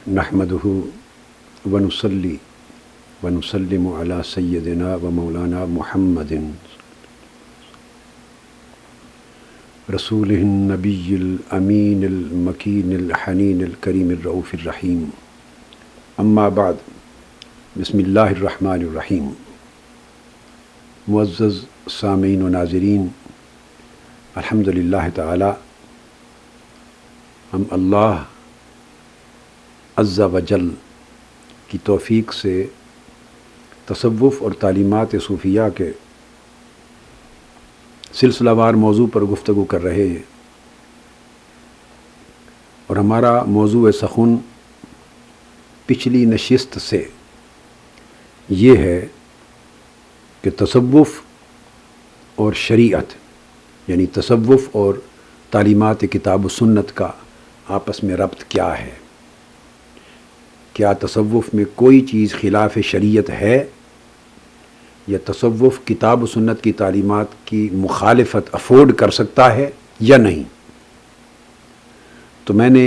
نحمدہ ونصلی ونسلم علی سیدنا و مولانا محمد رسولہ النبی الامین المکین الحنین الکریم الرؤوف الرحیم اما بعد بسم اللہ الرحمن الرحیم۔ معزز سامعین و ناظرین، الحمدللہ تعالی ہم اللہ عز و جل کی توفیق سے تصوف اور تعلیمات صوفیہ کے سلسلہ وار موضوع پر گفتگو کر رہے ہیں، اور ہمارا موضوع سخن پچھلی نشست سے یہ ہے کہ تصوف اور شریعت، یعنی تصوف اور تعلیمات کتاب و سنت کا آپس میں ربط کیا ہے؟ کیا تصوف میں کوئی چیز خلاف شریعت ہے، یا تصوف کتاب و سنت کی تعلیمات کی مخالفت افورڈ کر سکتا ہے یا نہیں؟ تو میں نے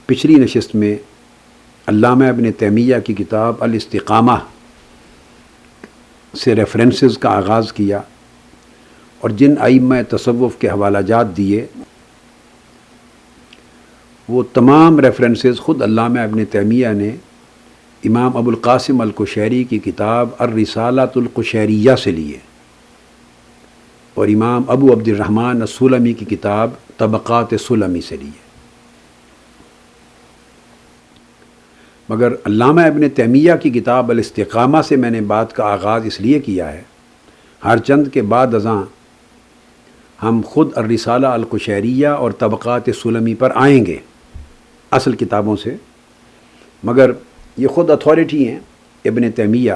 پچھلی نشست میں علامہ ابن تیمیہ کی کتاب الاستقامہ سے ریفرنسز کا آغاز کیا، اور جن ائمہ تصوف کے حوالہ جات دیے وہ تمام ریفرنسز خود علامہ ابن تیمیہ نے امام ابو القاسم القشیری کی کتاب الرسالۃ القشیریہ سے لیے، اور امام ابو عبد الرحمن السلمی کی کتاب طبقات سلمی سے لیے۔ مگر علامہ ابن تیمیہ کی کتاب الاستقامہ سے میں نے بات کا آغاز اس لیے کیا ہے، ہر چند کے بعد ازاں ہم خود الرسالہ القشیریہ اور طبقات سلمی پر آئیں گے اصل کتابوں سے، مگر یہ خود اتھارٹی ہیں ابن تیمیہ،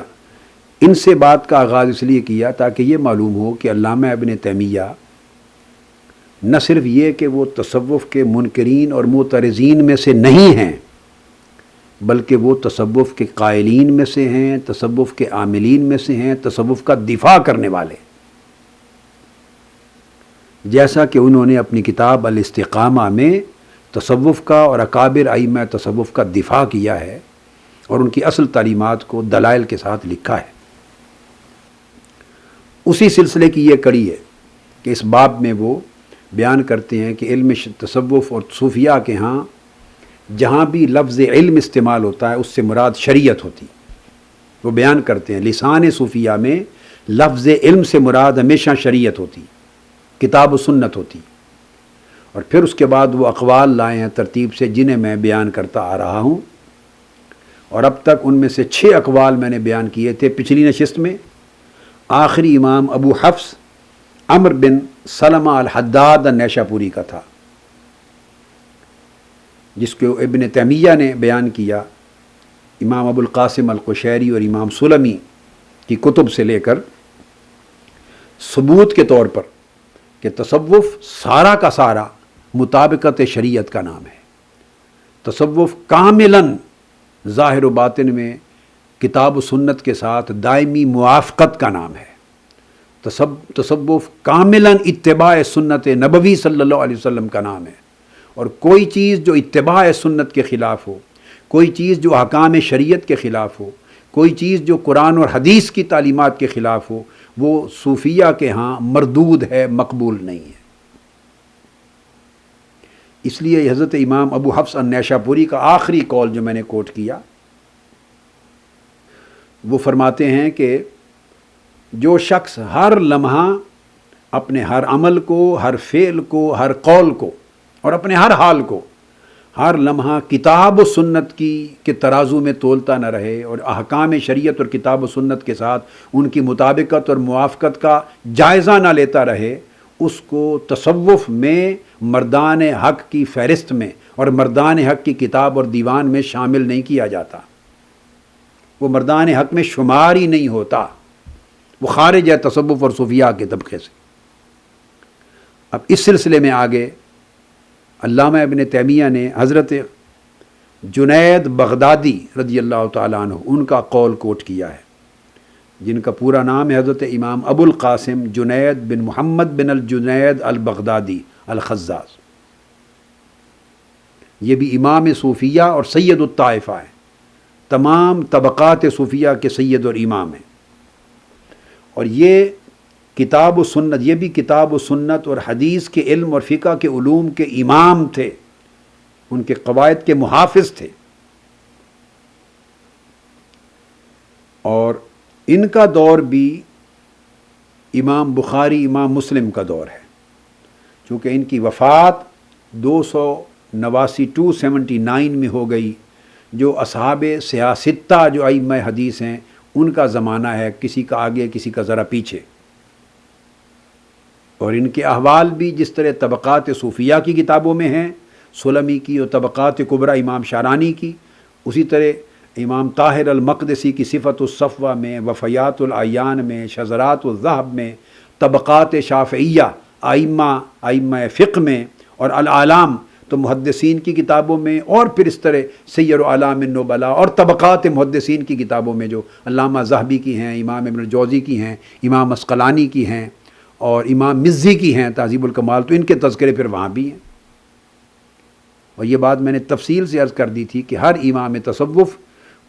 ان سے بات کا آغاز اس لیے کیا تاکہ یہ معلوم ہو کہ علامہ ابن تیمیہ نہ صرف یہ کہ وہ تصوف کے منکرین اور معترضین میں سے نہیں ہیں، بلکہ وہ تصوف کے قائلین میں سے ہیں، تصوف کے عاملین میں سے ہیں، تصوف کا دفاع کرنے والے، جیسا کہ انہوں نے اپنی کتاب الاستقامہ میں تصوف کا اور اکابر ائمہ تصوف کا دفاع کیا ہے، اور ان کی اصل تعلیمات کو دلائل کے ساتھ لکھا ہے۔ اسی سلسلے کی یہ کڑی ہے کہ اس باب میں وہ بیان کرتے ہیں کہ علم تصوف اور صوفیہ کے ہاں جہاں بھی لفظ علم استعمال ہوتا ہے اس سے مراد شریعت ہوتی۔ وہ بیان کرتے ہیں لسان صوفیہ میں لفظ علم سے مراد ہمیشہ شریعت ہوتی، کتاب و سنت ہوتی، اور پھر اس کے بعد وہ اقوال لائے ہیں ترتیب سے جنہیں میں بیان کرتا آ رہا ہوں، اور اب تک ان میں سے 6 اقوال میں نے بیان کیے تھے پچھلی نشست میں۔ آخری امام ابو حفص عمرو بن سلمہ الحداد النیشاپوری کا تھا، جس کو ابن تیمیہ نے بیان کیا امام ابو القاسم القشیری اور امام سلمی کی کتب سے لے کر ثبوت کے طور پر کہ تصوف سارا کا سارا مطابقت شریعت کا نام ہے، تصوف کاملاً ظاہر و باطن میں کتاب و سنت کے ساتھ دائمی موافقت کا نام ہے، تصوف کاملاً اتباع سنت نبوی صلی اللہ علیہ وسلم کا نام ہے، اور کوئی چیز جو اتباع سنت کے خلاف ہو، کوئی چیز جو احکام شریعت کے خلاف ہو، کوئی چیز جو قرآن اور حدیث کی تعلیمات کے خلاف ہو، وہ صوفیہ کے ہاں مردود ہے، مقبول نہیں ہے۔ اس لیے حضرت امام ابو حفص النیشاپوری کا آخری قول جو میں نے کوٹ کیا، وہ فرماتے ہیں کہ جو شخص ہر لمحہ اپنے ہر عمل کو، ہر فعل کو، ہر قول کو اور اپنے ہر حال کو ہر لمحہ کتاب و سنت کے ترازو میں تولتا نہ رہے، اور احکام شریعت اور کتاب و سنت کے ساتھ ان کی مطابقت اور موافقت کا جائزہ نہ لیتا رہے، اس کو تصوف میں مردان حق کی فہرست میں اور مردان حق کی کتاب اور دیوان میں شامل نہیں کیا جاتا، وہ مردان حق میں شمار ہی نہیں ہوتا، وہ خارج ہے تصوف اور صوفیہ کے طبقے سے۔ اب اس سلسلے میں آگے علامہ ابن تیمیہ نے حضرت جنید بغدادی رضی اللہ تعالیٰ عنہ ان کا قول کوٹ کیا ہے، جن کا پورا نام ہے حضرت امام ابو القاسم جنید بن محمد بن الجنید البغدادی الخزاز۔ یہ بھی امام صوفیہ اور سید الطائفہ ہیں، تمام طبقات صوفیہ کے سید اور امام ہیں۔ اور یہ کتاب و سنت، یہ بھی کتاب و سنت اور حدیث کے علم اور فقہ کے علوم کے امام تھے، ان کے قواعد کے محافظ تھے۔ اور ان کا دور بھی امام بخاری، امام مسلم کا دور ہے، چونکہ ان کی وفات 279 میں ہو گئی۔ جو اصحاب سیاستہ جو ائمہ حدیث ہیں ان کا زمانہ ہے، کسی کا آگے کسی کا ذرا پیچھے۔ اور ان کے احوال بھی جس طرح طبقات صوفیہ کی کتابوں میں ہیں، سلمی کی اور طبقات کبریٰ امام شارانی کی، اسی طرح امام طاہر المقدسی کی صفت الصفوہ میں، وفیات العیان میں، شذرات الذہب میں، طبقات شافعیہ ائمہ فقہ میں، اور الاعلام تو محدثین کی کتابوں میں، اور پھر اس طرح سیر اعلام النبلاء اور طبقات محدثین کی کتابوں میں جو علامہ ذہبی کی ہیں، امام ابن الجوزی کی ہیں، امام عسقلانی کی ہیں، اور امام مزی کی ہیں تہذیب الکمال، تو ان کے تذکرے پھر وہاں بھی ہیں۔ اور یہ بات میں نے تفصیل سے عرض کر دی تھی کہ ہر امام تصوف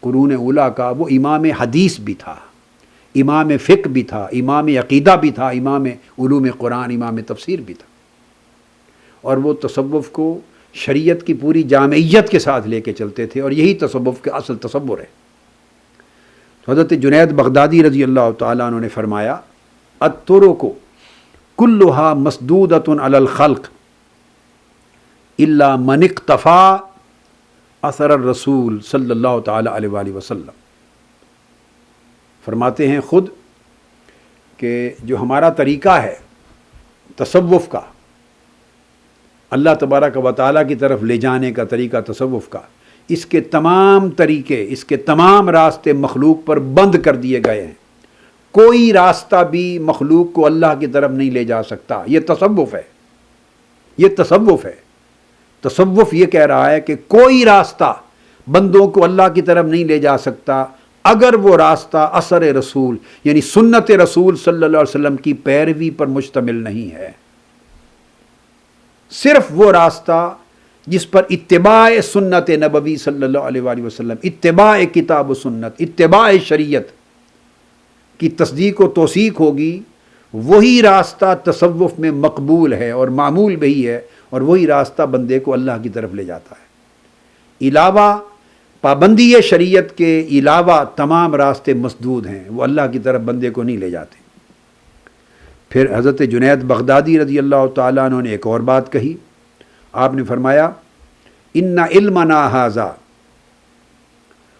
قرون اولیٰ کا وہ امام حدیث بھی تھا، امام فقہ بھی تھا، امام عقیدہ بھی تھا، امام علوم قرآن، امام تفسیر بھی تھا، اور وہ تصوف کو شریعت کی پوری جامعیت کے ساتھ لے کے چلتے تھے، اور یہی تصوف کا اصل تصور ہے۔ تو حضرت جنید بغدادی رضی اللہ تعالیٰ عنہ نے فرمایا الطرق کلها مسدودۃ علی الخلق الا من اقتفى اثر الرسول صلی اللہ تعالیٰ علیہ وآلہ وسلم۔ فرماتے ہیں خود کہ جو ہمارا طریقہ ہے تصوف کا، اللہ تبارک و تعالیٰ کی طرف لے جانے کا طریقہ تصوف کا، اس کے تمام طریقے، اس کے تمام راستے مخلوق پر بند کر دیے گئے ہیں۔ کوئی راستہ بھی مخلوق کو اللہ کی طرف نہیں لے جا سکتا۔ یہ تصوف ہے، یہ تصوف ہے۔ تصوف یہ کہہ رہا ہے کہ کوئی راستہ بندوں کو اللہ کی طرف نہیں لے جا سکتا اگر وہ راستہ اثر رسول یعنی سنت رسول صلی اللہ علیہ وسلم کی پیروی پر مشتمل نہیں ہے۔ صرف وہ راستہ جس پر اتباع سنت نبوی صلی اللہ علیہ وآلہ وسلم، اتباع کتاب و سنت، اتباع شریعت کی تصدیق و توثیق ہوگی، وہی راستہ تصوف میں مقبول ہے اور معمول بھی ہے، اور وہی راستہ بندے کو اللہ کی طرف لے جاتا ہے۔ علاوہ پابندی شریعت کے علاوہ تمام راستے مسدود ہیں، وہ اللہ کی طرف بندے کو نہیں لے جاتے۔ پھر حضرت جنید بغدادی رضی اللہ تعالیٰ عنہ نے ایک اور بات کہی، آپ نے فرمایا ان علمنا ھذا،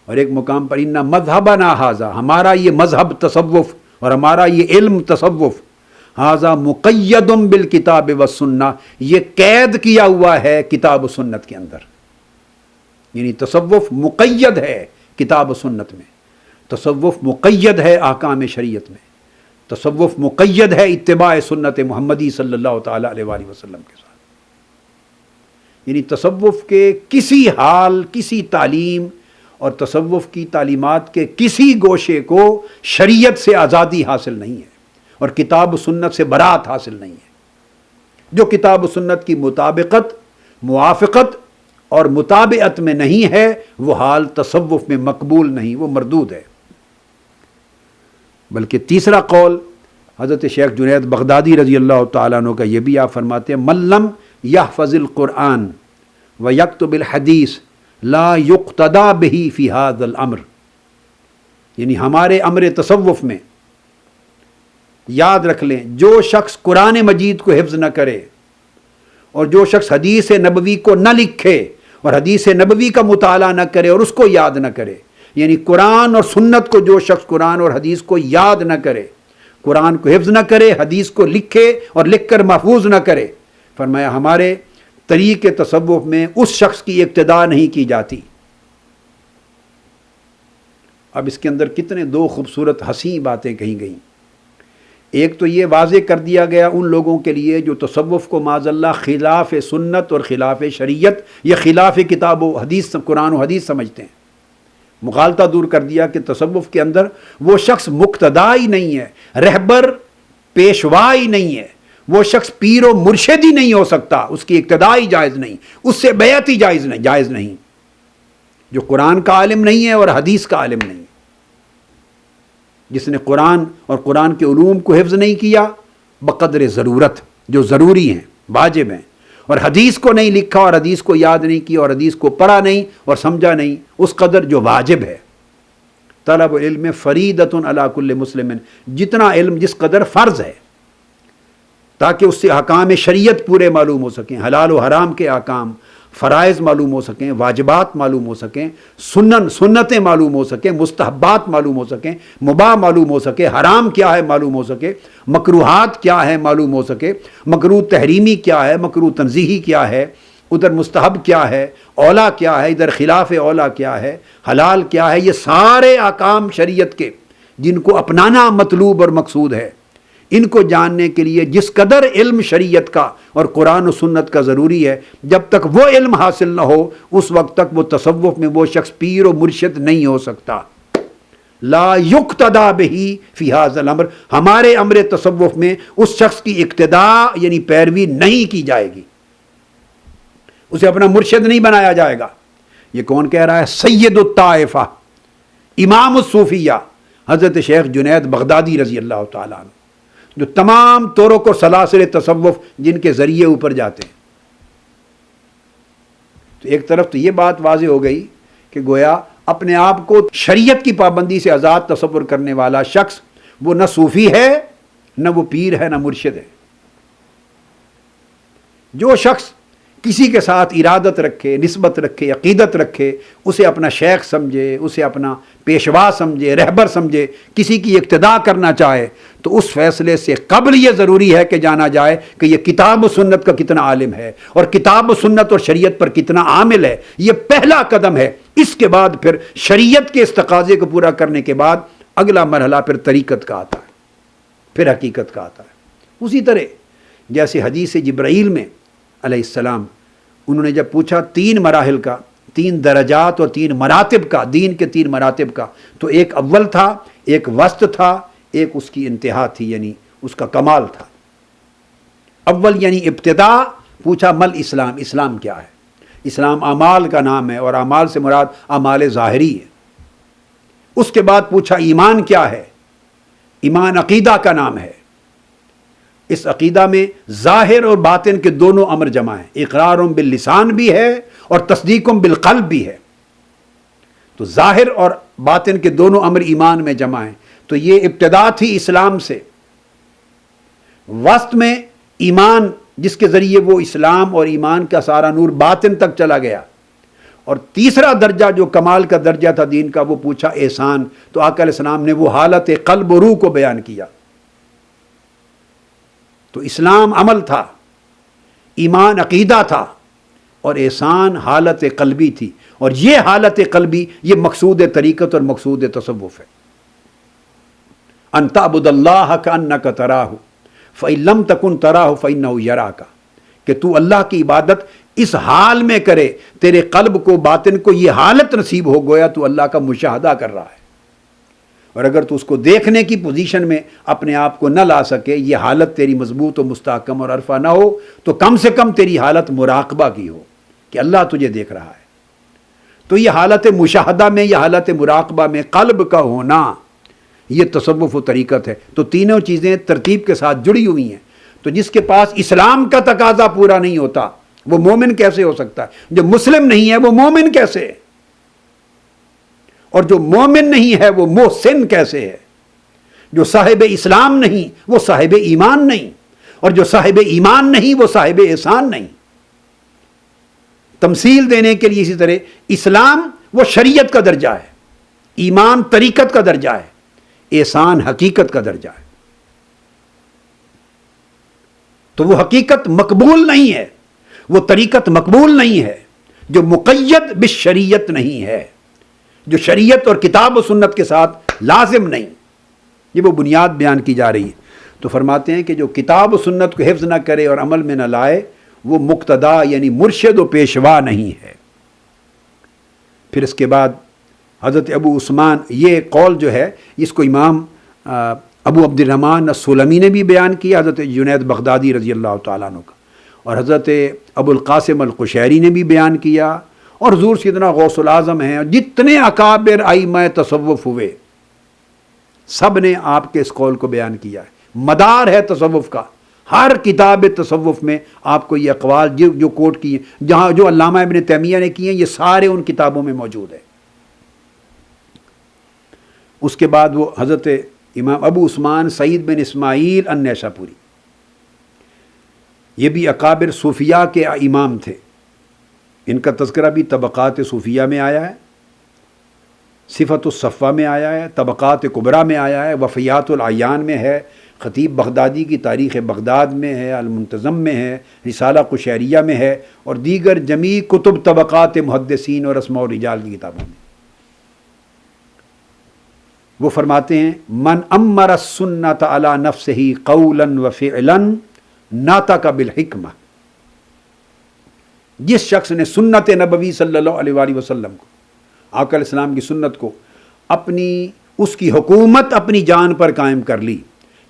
اور ایک مقام پر ان مذہبنا ھذا، ہمارا یہ مذہب تصوف اور ہمارا یہ علم تصوف، ھذا مقید بالکتاب والسنہ، یہ قید کیا ہوا ہے کتاب و سنت کے اندر۔ یعنی تصوف مقید ہے کتاب و سنت میں، تصوف مقید ہے احکام شریعت میں، تصوف مقید ہے اتباع سنت محمدی صلی اللہ تعالیٰ علیہ وآلہ وسلم کے ساتھ۔ یعنی تصوف کے کسی حال، کسی تعلیم اور تصوف کی تعلیمات کے کسی گوشے کو شریعت سے آزادی حاصل نہیں ہے، اور کتاب و سنت سے برات حاصل نہیں ہے۔ جو کتاب و سنت کی مطابقت، موافقت اور متابعت میں نہیں ہے، وہ حال تصوف میں مقبول نہیں، وہ مردود ہے۔ بلکہ تیسرا قول حضرت شیخ جنید بغدادی رضی اللہ تعالیٰ عنہ کا یہ بھی آپ فرماتے ہیں من لم یحفظ القرآن ویکتب الحدیث لا یقتدی بہ فی ھذا الامر، یعنی ہمارے امر تصوف میں یاد رکھ لیں، جو شخص قرآن مجید کو حفظ نہ کرے اور جو شخص حدیث نبوی کو نہ لکھے اور حدیث نبوی کا مطالعہ نہ کرے اور اس کو یاد نہ کرے، یعنی قرآن اور سنت کو جو شخص قرآن اور حدیث کو یاد نہ کرے، قرآن کو حفظ نہ کرے، حدیث کو لکھے اور لکھ کر محفوظ نہ کرے، فرمایا ہمارے طریق تصوف میں اس شخص کی ابتدا نہیں کی جاتی۔ اب اس کے اندر کتنے دو خوبصورت حسین باتیں کہی گئیں۔ ایک تو یہ واضح کر دیا گیا ان لوگوں کے لیے جو تصوف کو معاذ اللہ خلاف سنت اور خلاف شریعت یا خلاف کتاب و حدیث، قرآن و حدیث سمجھتے ہیں، مغالطہ دور کر دیا کہ تصوف کے اندر وہ شخص مقتدا ہی نہیں ہے، رہبر پیشوا ہی نہیں ہے، وہ شخص پیر و مرشد ہی نہیں ہو سکتا، اس کی اقتداء ہی جائز نہیں، اس سے بیعت ہی جائز نہیں، جو قرآن کا عالم نہیں ہے اور حدیث کا عالم نہیں، جس نے قرآن اور قرآن کے علوم کو حفظ نہیں کیا بقدر ضرورت جو ضروری ہیں واجب ہیں، اور حدیث کو نہیں لکھا اور حدیث کو یاد نہیں کیا اور حدیث کو پڑھا نہیں اور سمجھا نہیں اس قدر جو واجب ہے۔ طلب علم فریدۃ علی کل مسلم، جتنا علم جس قدر فرض ہے، تاکہ اس سے احکام شریعت پورے معلوم ہو سکیں، حلال و حرام کے احکام، فرائض معلوم ہو سکیں، واجبات معلوم ہو سکیں، سنتیں معلوم ہو سکیں، مستحبات معلوم ہو سکیں، مباح معلوم ہو سکے، حرام کیا ہے معلوم ہو سکے، مکروہات کیا ہے معلوم ہو سکے، مکروہ تحریمی کیا ہے، مکروہ تنزیہی کیا ہے، ادھر مستحب کیا ہے، اولا کیا ہے، ادھر خلاف اولا کیا ہے، حلال کیا ہے، یہ سارے احکام شریعت کے جن کو اپنانا مطلوب اور مقصود ہے، ان کو جاننے کے لیے جس قدر علم شریعت کا اور قرآن و سنت کا ضروری ہے، جب تک وہ علم حاصل نہ ہو اس وقت تک وہ تصوف میں وہ شخص پیر و مرشد نہیں ہو سکتا۔ لا یقتدا بہ فی ھذا الامر، ہمارے امر تصوف میں اس شخص کی اقتداء یعنی پیروی نہیں کی جائے گی، اسے اپنا مرشد نہیں بنایا جائے گا۔ یہ کون کہہ رہا ہے؟ سید الطائفہ، امام الصوفیہ حضرت شیخ جنید بغدادی رضی اللہ تعالیٰ عنہ، جو تمام طرق و سلاسل تصوف جن کے ذریعے اوپر جاتے ہیں۔ تو ایک طرف تو یہ بات واضح ہو گئی کہ گویا اپنے آپ کو شریعت کی پابندی سے آزاد تصور کرنے والا شخص وہ نہ صوفی ہے، نہ وہ پیر ہے، نہ مرشد ہے۔ جو شخص کسی کے ساتھ ارادت رکھے، نسبت رکھے، عقیدت رکھے، اسے اپنا شیخ سمجھے، اسے اپنا پیشوا سمجھے، رہبر سمجھے، کسی کی اقتداء کرنا چاہے، تو اس فیصلے سے قبل یہ ضروری ہے کہ جانا جائے کہ یہ کتاب و سنت کا کتنا عالم ہے اور کتاب و سنت اور شریعت پر کتنا عامل ہے۔ یہ پہلا قدم ہے۔ اس کے بعد پھر شریعت کے اس تقاضے کو پورا کرنے کے بعد اگلا مرحلہ پھر طریقت کا آتا ہے، پھر حقیقت کا آتا ہے۔ اسی طرح جیسے حدیث جبرائیل میں علیہ السلام انہوں نے جب پوچھا 3 مراحل کا، 3 درجات اور 3 مراتب کا، دین کے 3 مراتب کا، تو ایک اول تھا، ایک وسط تھا، ایک اس کی انتہا تھی یعنی اس کا کمال تھا۔ اول یعنی ابتدا، پوچھا مل اسلام، اسلام کیا ہے؟ اسلام اعمال کا نام ہے اور اعمال سے مراد اعمال ظاہری ہے۔ اس کے بعد پوچھا ایمان کیا ہے؟ ایمان عقیدہ کا نام ہے۔ اس عقیدہ میں ظاہر اور باطن کے دونوں امر جمع ہیں، اقرار باللسان بھی ہے اور تصدیق بالقلب بھی ہے۔ تو ظاہر اور باطن کے دونوں امر ایمان میں جمع ہیں۔ تو یہ ابتدا تھی اسلام سے۔ وسط میں ایمان جس کے ذریعے وہ اسلام اور ایمان کا سارا نور باطن تک چلا گیا، اور تیسرا درجہ جو کمال کا درجہ تھا دین کا وہ پوچھا احسان۔ تو آقا علیہ السلام نے وہ حالت قلب و روح کو بیان کیا۔ تو اسلام عمل تھا، ایمان عقیدہ تھا، اور احسان حالت قلبی تھی، اور یہ حالت قلبی یہ مقصود طریقت اور مقصود تصوف ہے۔ ان تعبد اللہ کأنک تراہ فإن لم تکن تراہ فإنہ یراک، کہ تو اللہ کی عبادت اس حال میں کرے، تیرے قلب کو باطن کو یہ حالت نصیب ہو گویا تو اللہ کا مشاہدہ کر رہا ہے، اور اگر تو اس کو دیکھنے کی پوزیشن میں اپنے آپ کو نہ لا سکے، یہ حالت تیری مضبوط و مستحکم اور عرفہ نہ ہو، تو کم سے کم تیری حالت مراقبہ کی ہو کہ اللہ تجھے دیکھ رہا ہے۔ تو یہ حالت مشاہدہ میں، یہ حالت مراقبہ میں قلب کا ہونا، یہ تصوف و طریقت ہے۔ تو تینوں چیزیں ترتیب کے ساتھ جڑی ہوئی ہیں۔ تو جس کے پاس اسلام کا تقاضا پورا نہیں ہوتا وہ مومن کیسے ہو سکتا ہے؟ جو مسلم نہیں ہے وہ مومن کیسے ہے؟ اور جو مومن نہیں ہے وہ محسن کیسے ہے؟ جو صاحب اسلام نہیں وہ صاحب ایمان نہیں، اور جو صاحب ایمان نہیں وہ صاحب احسان نہیں۔ تمثیل دینے کے لیے اسی طرح اسلام وہ شریعت کا درجہ ہے، ایمان طریقت کا درجہ ہے، احسان حقیقت کا درجہ ہے۔ تو وہ حقیقت مقبول نہیں ہے، وہ طریقت مقبول نہیں ہے جو مقید بالشریعت نہیں ہے، جو شریعت اور کتاب و سنت کے ساتھ لازم نہیں۔ یہ وہ بنیاد بیان کی جا رہی ہے۔ تو فرماتے ہیں کہ جو کتاب و سنت کو حفظ نہ کرے اور عمل میں نہ لائے وہ مقتدا یعنی مرشد و پیشوا نہیں ہے۔ پھر اس کے بعد حضرت ابو عثمان، یہ قول جو ہے اس کو امام ابو عبد الرحمن السلمی نے بھی بیان کیا حضرت جنید بغدادی رضی اللہ تعالیٰ عنہ کا، اور حضرت ابو القاسم القشیری نے بھی بیان کیا، اور حضور سیدنا غوث العظم ہیں، جتنے اکابر ائمہ تصوف ہوئے سب نے آپ کے اس قول کو بیان کیا ہے۔ مدار ہے تصوف کا، ہر کتاب تصوف میں آپ کو یہ اقوال جو کوٹ کیے، جہاں جو علامہ ابن تیمیہ نے کیے ہیں، یہ سارے ان کتابوں میں موجود ہے۔ اس کے بعد وہ حضرت امام ابو عثمان سعید بن اسماعیل النیسابوری، یہ بھی اکابر صوفیاء کے امام تھے، ان کا تذکرہ بھی طبقات صوفیہ میں آیا ہے، صفت الصفہ میں آیا ہے، طبقات کبریٰ میں آیا ہے، وفیات العیان میں ہے، خطیب بغدادی کی تاریخ بغداد میں ہے، المنتظم میں ہے، رسالہ قشیریہ میں ہے، اور دیگر جمیع کتب طبقات محدثین اور اسماء الرجال کی کتابوں میں۔ وہ فرماتے ہیں من امر السنت علی نفسہ قولا وفعلا ناطق بالحکمہ، جس شخص نے سنت نبوی صلی اللہ علیہ وآلہ وسلم کو، آقا علیہ السلام کی سنت کو اس کی حکومت اپنی جان پر قائم کر لی،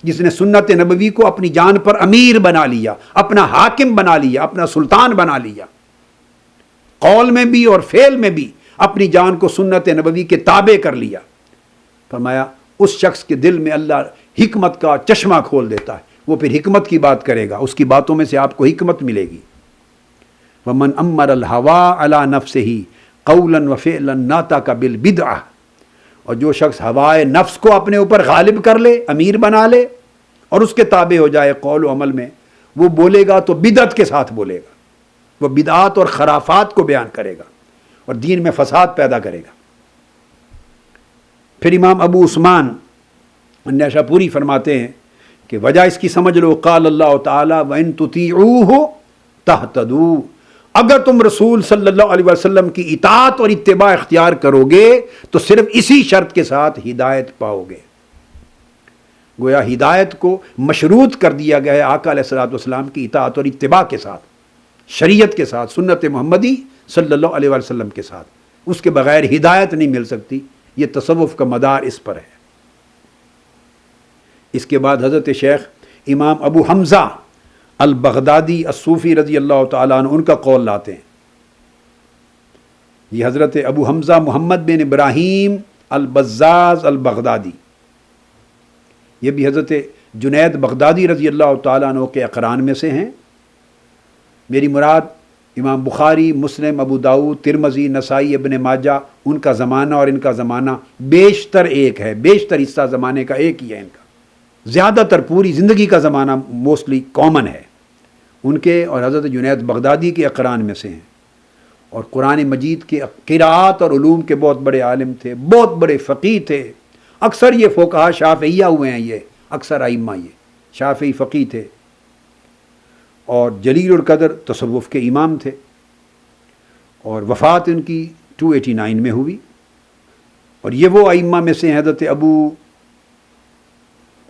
جس نے سنت نبوی کو اپنی جان پر امیر بنا لیا، اپنا حاکم بنا لیا، اپنا سلطان بنا لیا، قول میں بھی اور فعل میں بھی اپنی جان کو سنت نبوی کے تابع کر لیا، فرمایا اس شخص کے دل میں اللہ حکمت کا چشمہ کھول دیتا ہے، وہ پھر حکمت کی بات کرے گا، اس کی باتوں میں سے آپ کو حکمت ملے گی۔ ومن امر الہویٰ علی نفسہ قولا وفعلا ناطق بالبدعہ، اور جو شخص ہوائے نفس کو اپنے اوپر غالب کر لے، امیر بنا لے، اور اس کے تابع ہو جائے قول و عمل میں، وہ بولے گا تو بدعت کے ساتھ بولے گا، وہ بدعات اور خرافات کو بیان کرے گا اور دین میں فساد پیدا کرے گا۔ پھر امام ابو عثمان النیسابوری فرماتے ہیں کہ وجہ اس کی سمجھ لو، قال اللہ تعالی وَإِن تُطِيعُوهُ تَهْتَدُوا، اگر تم رسول صلی اللہ علیہ وسلم کی اطاعت اور اتباع اختیار کرو گے تو صرف اسی شرط کے ساتھ ہدایت پاؤ گے۔ گویا ہدایت کو مشروط کر دیا گیا ہے آقا علیہ الصلوۃ والسلام کی اطاعت اور اتباع کے ساتھ، شریعت کے ساتھ، سنت محمدی صلی اللہ علیہ وسلم کے ساتھ، اس کے بغیر ہدایت نہیں مل سکتی۔ یہ تصوف کا مدار اس پر ہے۔ اس کے بعد حضرت شیخ امام ابو حمزہ البغدادی الصوفی رضی اللہ تعالیٰ عنہ، ان کا قول لاتے ہیں۔ یہ حضرت ابو حمزہ محمد بن ابراہیم البزاز البغدادی، یہ بھی حضرت جنید بغدادی رضی اللہ تعالیٰ عنہ کے اقران میں سے ہیں۔ میری مراد امام بخاری، مسلم، ابو داؤد، ترمذی، نسائی، ابن ماجہ، ان کا زمانہ اور ان کا زمانہ بیشتر ایک ہے، بیشتر حصہ زمانے کا ایک ہی ہے ان کا، زیادہ تر پوری زندگی کا زمانہ موسٹلی کامن ہے ان کے، اور حضرت جنید بغدادی کے اقران میں سے ہیں، اور قرآن مجید کے قراءات اور علوم کے بہت بڑے عالم تھے، بہت بڑے فقیہ تھے۔ اکثر یہ فقہا شافعیہ ہوئے ہیں، یہ اکثر ائمہ یہ شافعی فقیہ تھے، اور جلیل القدر تصوف کے امام تھے، اور وفات ان کی 289 میں ہوئی۔ اور یہ وہ ائمہ میں سے حضرت ابو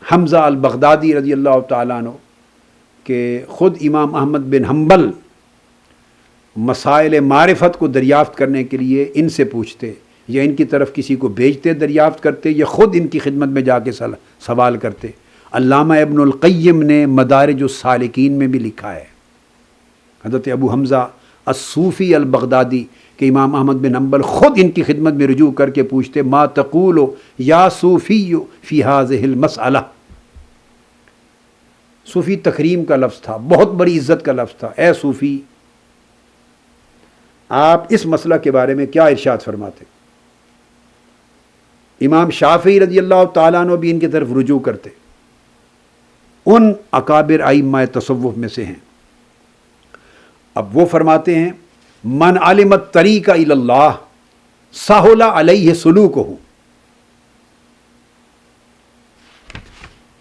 حمزہ البغدادی رضی اللہ تعالیٰ عنہ کہ خود امام احمد بن حنبل مسائل معرفت کو دریافت کرنے کے لیے ان سے پوچھتے، یا ان کی طرف کسی کو بھیجتے دریافت کرتے، یا خود ان کی خدمت میں جا کے سوال کرتے۔ علامہ ابن القیم نے مدارج السالکین میں بھی لکھا ہے، حضرت ابو حمزہ الصوفی البغدادی کہ امام احمد بن حنبل خود ان کی خدمت میں رجوع کر کے پوچھتے، ما تقول یا صوفی فی هذه المسئلہ۔ صوفی تکریم کا لفظ تھا، بہت بڑی عزت کا لفظ تھا، اے صوفی آپ اس مسئلہ کے بارے میں کیا ارشاد فرماتے؟ امام شافعی رضی اللہ تعالیٰ عنہ بھی ان کی طرف رجوع کرتے، ان اکابر ائمہ تصوف میں سے ہیں۔ اب وہ فرماتے ہیں من علم الطریق الی اللہ سہل علیہ سلوکہ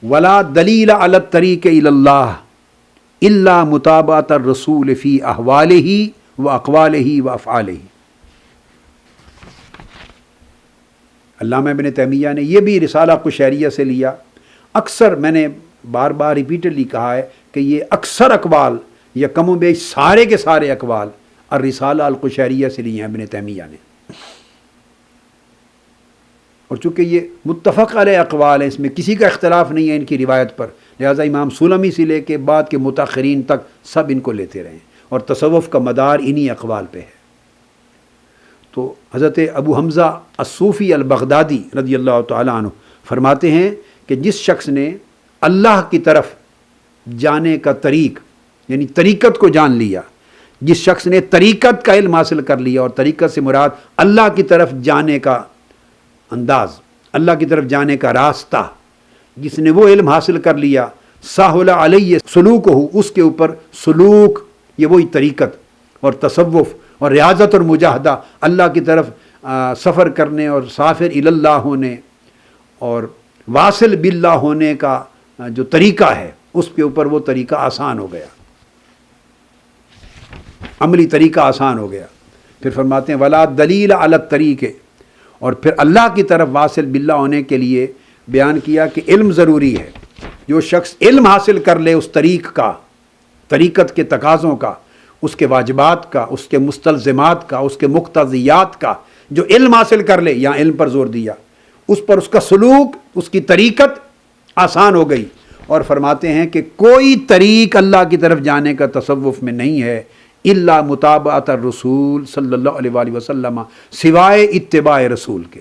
ولا دلیل علی الطریق الی اللہ الا متابعۃ الرسول فی احوالہ و اقوالہ و افعالہ۔ علامہ ابن تیمیہ نے یہ بھی رسالہ قشیریہ سے لیا۔ اکثر میں نے بار بار ریپیٹڈلی کہا ہے کہ یہ اکثر اقوال یا کم و بیش سارے کے سارے اقوال الرسالہ القشیریہ سے لیے ہیں ابن تیمیہ نے، اور چونکہ یہ متفق علیہ اقوال ہے، اس میں کسی کا اختلاف نہیں ہے ان کی روایت پر، لہٰذا امام سلمی سے لے کے بعد کے متاخرین تک سب ان کو لیتے رہے اور تصوف کا مدار انہی اقوال پہ ہے۔ تو حضرت ابو حمزہ الصوفی البغدادی رضی اللہ تعالیٰ عنہ فرماتے ہیں کہ جس شخص نے اللہ کی طرف جانے کا طریق یعنی طریقت کو جان لیا، جس شخص نے طریقت کا علم حاصل کر لیا، اور طریقت سے مراد اللہ کی طرف جانے کا انداز، اللہ کی طرف جانے کا راستہ، جس نے وہ علم حاصل کر لیا، ساہل علیہ سلوک ہو، اس کے اوپر سلوک، یہ وہی طریقت اور تصوف اور ریاضت اور مجاہدہ، اللہ کی طرف سفر کرنے اور سافر اللہ ہونے اور واصل باللہ ہونے کا جو طریقہ ہے، اس کے اوپر وہ طریقہ آسان ہو گیا، عملی طریقہ آسان ہو گیا۔ پھر فرماتے ہیں ولا دلیل علی الطریق، اور پھر اللہ کی طرف واصل باللہ ہونے کے لیے بیان کیا کہ علم ضروری ہے۔ جو شخص علم حاصل کر لے اس طریق کا، طریقت کے تقاضوں کا، اس کے واجبات کا، اس کے مستلزمات کا، اس کے مقتضیات کا، جو علم حاصل کر لے، یہاں علم پر زور دیا، اس پر اس کا سلوک، اس کی طریقت آسان ہو گئی۔ اور فرماتے ہیں کہ کوئی طریق اللہ کی طرف جانے کا تصوف میں نہیں ہے الا متابعت الرسول صلی اللہ علیہ وآلہ وسلم، سوائے اتباع رسول کے۔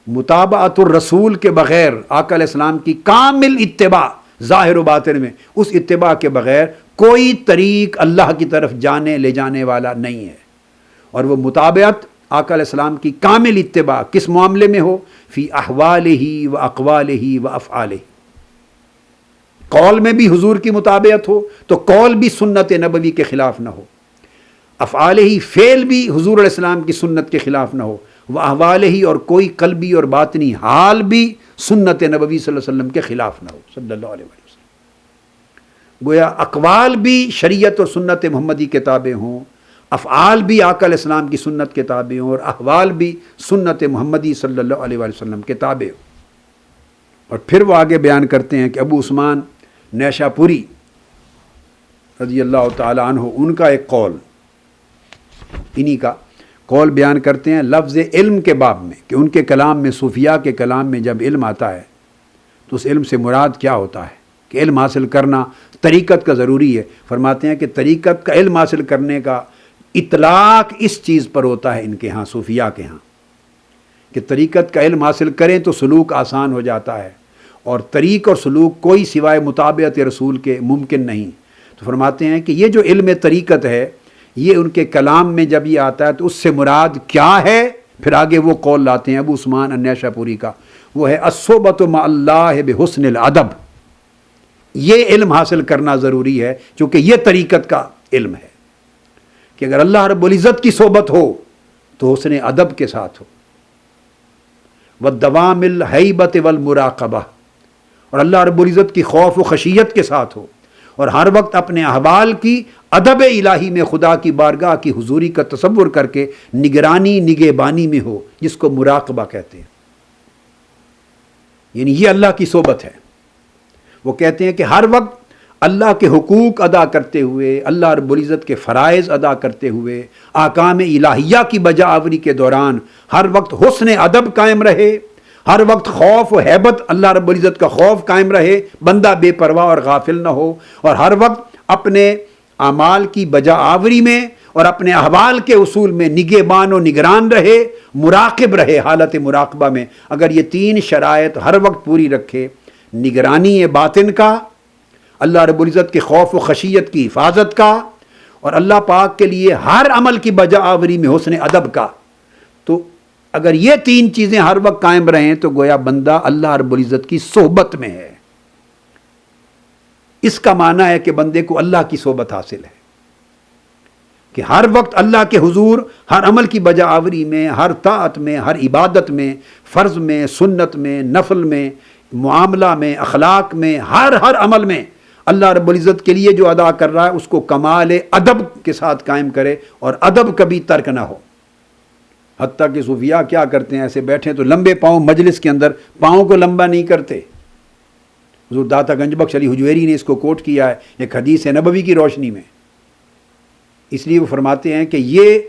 متابعت الرسول کے بغیر، آقا علیہ السلام کی کامل اتباع ظاہر و باطن میں، اس اتباع کے بغیر کوئی طریق اللہ کی طرف جانے لے جانے والا نہیں ہے۔ اور وہ متابعت آقا علیہ السلام کی کامل اتباع کس معاملے میں ہو؟ فی احوالہ و اقوالہ و افعالہ، قول میں بھی حضور کی متابعت ہو تو قول بھی سنت نبوی کے خلاف نہ ہو، افعالہ فعل بھی حضور علیہ السلام کی سنت کے خلاف نہ ہو، و احوالہ اور کوئی قلبی اور باطنی حال بھی سنت نبوی صلی اللہ علیہ وسلم کے خلاف نہ ہو صلی اللہ علیہ وسلم۔ گویا اقوال بھی شریعت اور سنت محمدی کے تابع ہوں، افعال بھی آقا علیہ السلام کی سنت کے تابع ہوں، اور احوال بھی سنت محمدی صلی اللہ علیہ وآلہ وسلم کے تابع ہوں۔ اور پھر وہ آگے بیان کرتے ہیں کہ ابو عثمان نیشا پوری رضی اللہ تعالیٰ عنہ، ان کا ایک قول، انہی کا قول بیان کرتے ہیں لفظ علم کے باب میں، کہ ان کے کلام میں، صوفیاء کے کلام میں جب علم آتا ہے تو اس علم سے مراد کیا ہوتا ہے، کہ علم حاصل کرنا طریقت کا ضروری ہے۔ فرماتے ہیں کہ طریقت کا علم حاصل کرنے کا اطلاق اس چیز پر ہوتا ہے ان کے ہاں، صوفیاء کے ہاں، کہ طریقت کا علم حاصل کریں تو سلوک آسان ہو جاتا ہے، اور طریق اور سلوک کوئی سوائے متابعت رسول کے ممکن نہیں۔ تو فرماتے ہیں کہ یہ جو علم طریقت ہے، یہ ان کے کلام میں جب یہ آتا ہے تو اس سے مراد کیا ہے؟ پھر آگے وہ قول لاتے ہیں ابو عثمان النیشا پوری کا، وہ ہے الصحبۃ مع اللہ بحسن الادب۔ یہ علم حاصل کرنا ضروری ہے چونکہ یہ طریقت کا علم ہے، کہ اگر اللہ رب العزت کی صحبت ہو تو حسن ادب کے ساتھ ہو، والدوام الہیبۃ والمراقبہ، اور اللہ رب العزت کی خوف و خشیت کے ساتھ ہو، اور ہر وقت اپنے احوال کی ادب الہی میں خدا کی بارگاہ کی حضوری کا تصور کر کے نگرانی نگہبانی میں ہو، جس کو مراقبہ کہتے ہیں۔ یعنی یہ اللہ کی صحبت ہے۔ وہ کہتے ہیں کہ ہر وقت اللہ کے حقوق ادا کرتے ہوئے، اللہ رب العزت کے فرائض ادا کرتے ہوئے، احکام الہیہ کی بجا آوری کے دوران ہر وقت حسن ادب قائم رہے، ہر وقت خوف و ہیبت، اللہ رب العزت کا خوف قائم رہے، بندہ بے پرواہ اور غافل نہ ہو، اور ہر وقت اپنے اعمال کی بجا آوری میں اور اپنے احوال کے اصول میں نگہبان و نگران رہے، مراقب رہے، حالت مراقبہ میں۔ اگر یہ تین شرائط ہر وقت پوری رکھے، نگرانی باطن کا، اللہ رب العزت کے خوف و خشیت کی حفاظت کا، اور اللہ پاک کے لیے ہر عمل کی بجا آوری میں حسن ادب کا، تو اگر یہ تین چیزیں ہر وقت قائم رہیں تو گویا بندہ اللہ رب العزت کی صحبت میں ہے۔ اس کا معنی ہے کہ بندے کو اللہ کی صحبت حاصل ہے، کہ ہر وقت اللہ کے حضور ہر عمل کی بجا آوری میں، ہر طاعت میں، ہر عبادت میں، فرض میں، سنت میں، نفل میں، معاملہ میں، اخلاق میں، ہر عمل میں اللہ رب العزت کے لیے جو ادا کر رہا ہے اس کو کمال ادب کے ساتھ قائم کرے، اور ادب کبھی ترک نہ ہو۔ حتیٰ کہ صوفیاء کیا کرتے ہیں، ایسے بیٹھے تو لمبے پاؤں مجلس کے اندر پاؤں کو لمبا نہیں کرتے۔ حضور داتا گنج بخش علی حجویری نے اس کو کوٹ کیا ہے ایک حدیث نبوی کی روشنی میں۔ اس لیے وہ فرماتے ہیں کہ یہ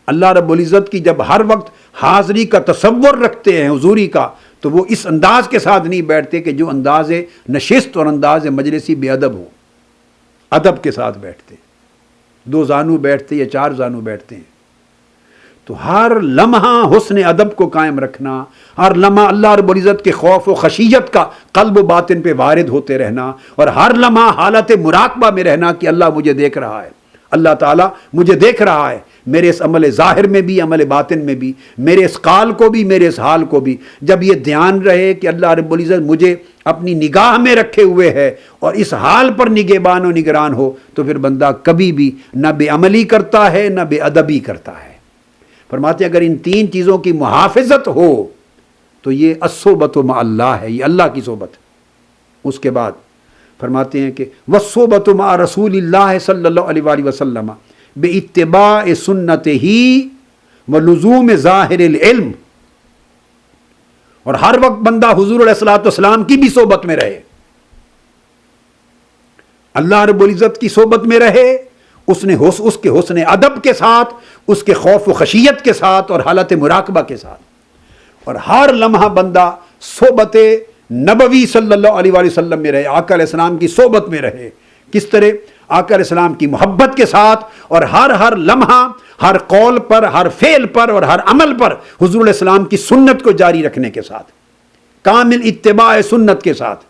اللہ رب العزت کی جب ہر وقت حاضری کا تصور رکھتے ہیں حضوری کا، تو وہ اس انداز کے ساتھ نہیں بیٹھتے کہ جو انداز نشست اور انداز مجلسی بے ادب ہو، ادب کے ساتھ بیٹھتے، 2 زانو بیٹھتے یا 4 زانو بیٹھتے ہیں۔ تو ہر لمحہ حسن ادب کو قائم رکھنا، ہر لمحہ اللہ رب العزت کے خوف و خشیت کا قلب و باطن پہ وارد ہوتے رہنا، اور ہر لمحہ حالت مراقبہ میں رہنا کہ اللہ مجھے دیکھ رہا ہے، اللہ تعالیٰ مجھے دیکھ رہا ہے، میرے اس عمل ظاہر میں بھی، عمل باطن میں بھی، میرے اس قال کو بھی، میرے اس حال کو بھی۔ جب یہ دھیان رہے کہ اللہ رب العزت مجھے اپنی نگاہ میں رکھے ہوئے ہے اور اس حال پر نگہبان و نگران ہو، تو پھر بندہ کبھی بھی نہ بے عملی کرتا ہے نہ بے ادبی کرتا ہے۔ فرماتے ہیں اگر ان 3 چیزوں کی محافظت ہو تو یہ الصحبۃ مع اللہ ہے، یہ اللہ کی صحبت ہے۔ اس کے بعد فرماتے ہیں کہ والصحبۃ مع رسول اللہ صلی اللہ علیہ وآلہ وسلم باتباع سنتہ ولزوم ظاہر العلم، اور ہر وقت بندہ حضور علیہ الصلوۃ والسلام کی بھی صحبت میں رہے، اللہ رب العزت کی صحبت میں رہے، اس کے حسن ادب کے ساتھ، اس کے خوف و خشیت کے ساتھ اور حالت مراقبہ کے ساتھ، اور ہر لمحہ بندہ صحبت نبوی صلی اللہ علیہ وآلہ وسلم میں رہے، آقا علیہ السلام کی صحبت میں رہے۔ کس طرح؟ آقا علیہ السلام کی محبت کے ساتھ، اور ہر لمحہ، ہر قول پر، ہر فعل پر اور ہر عمل پر حضور علیہ السلام کی سنت کو جاری رکھنے کے ساتھ، کامل اتباع سنت کے ساتھ،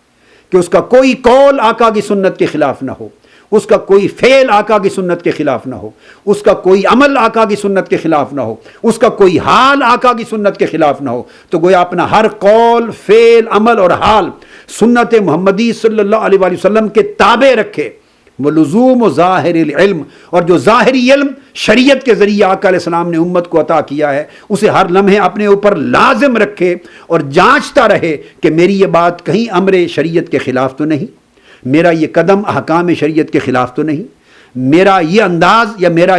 کہ اس کا کوئی قول آقا کی سنت کے خلاف نہ ہو، اس کا کوئی فعل آقا کی سنت کے خلاف نہ ہو، اس کا کوئی عمل آقا کی سنت کے خلاف نہ ہو، اس کا کوئی حال آقا کی سنت کے خلاف نہ ہو۔ تو گویا اپنا ہر قول، فعل، عمل اور حال سنت محمدی صلی اللہ علیہ وآلہ وسلم کے تابع رکھے، ولزوم و ظاہر العلم، اور جو ظاہری علم شریعت کے ذریعے آقا علیہ السلام نے امت کو عطا کیا ہے، اسے ہر لمحے اپنے اوپر لازم رکھے اور جانچتا رہے کہ میری یہ بات کہیں امر شریعت کے خلاف تو نہیں، میرا یہ قدم احکام شریعت کے خلاف تو نہیں، میرا یہ انداز یا میرا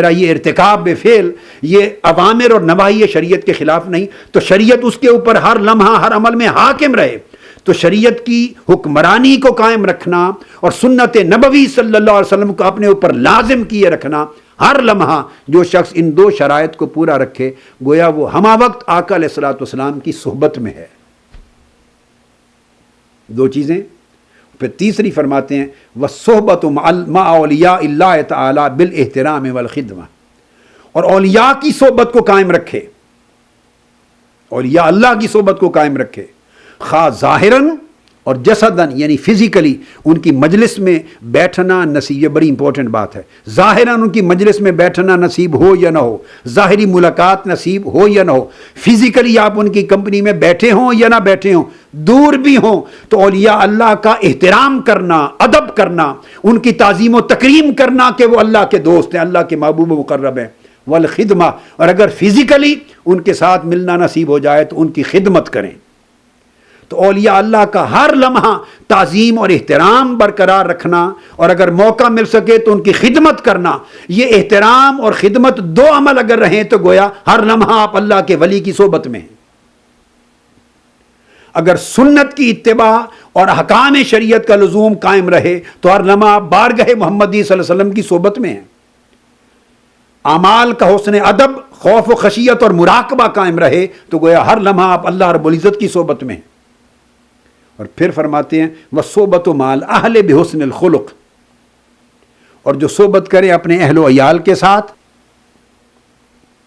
یہ ارتکاب فعل یہ اوامر اور نواہی شریعت کے خلاف نہیں، تو شریعت اس کے اوپر ہر لمحہ ہر عمل میں حاکم رہے۔ تو شریعت کی حکمرانی کو قائم رکھنا اور سنت نبوی صلی اللہ علیہ وسلم کو اپنے اوپر لازم کیے رکھنا، ہر لمحہ جو شخص ان 2 شرائط کو پورا رکھے، گویا وہ ہمہ وقت آقا علیہ الصلوۃ والسلام کی صحبت میں ہے۔ 2 چیزیں۔ پھر تیسری فرماتے ہیں والصحبۃ مع اولیاء اللہ تعالی بالاحترام والخدمہ، اور اولیاء کی صحبت کو قائم رکھے، اولیاء اللہ کی صحبت کو قائم رکھے، خواہ ظاہراً اور جسداً، یعنی فزیکلی ان کی مجلس میں بیٹھنا نصیب، یہ بڑی امپورٹنٹ بات ہے، ظاہراً ان کی مجلس میں بیٹھنا نصیب ہو یا نہ ہو، ظاہری ملاقات نصیب ہو یا نہ ہو، فزیکلی آپ ان کی کمپنی میں بیٹھے ہوں یا نہ بیٹھے ہوں، دور بھی ہوں، تو اولیاء اللہ کا احترام کرنا، ادب کرنا، ان کی تعظیم و تکریم کرنا کہ وہ اللہ کے دوست ہیں، اللہ کے محبوب و مقرب ہیں، والخدمہ، اور اگر فزیکلی ان کے ساتھ ملنا نصیب ہو جائے تو ان کی خدمت کریں۔ تو اولیاء اللہ کا ہر لمحہ تعظیم اور احترام برقرار رکھنا، اور اگر موقع مل سکے تو ان کی خدمت کرنا، یہ احترام اور خدمت 2 عمل اگر رہیں تو گویا ہر لمحہ آپ اللہ کے ولی کی صحبت میں ہیں۔ اگر سنت کی اتباع اور احکام شریعت کا لزوم قائم رہے تو ہر لمحہ آپ بارگاہ محمدی صلی اللہ علیہ وسلم کی صحبت میں ہیں۔ اعمال کا حسن ادب، خوف و خشیت اور مراقبہ قائم رہے تو گویا ہر لمحہ آپ اللہ رب العزت کی صحبت میں ہیں۔ اور پھر فرماتے ہیں وصحبۃ مع الاہل بحسن الخلق، اور جو صحبت کرے اپنے اہل و عیال کے ساتھ،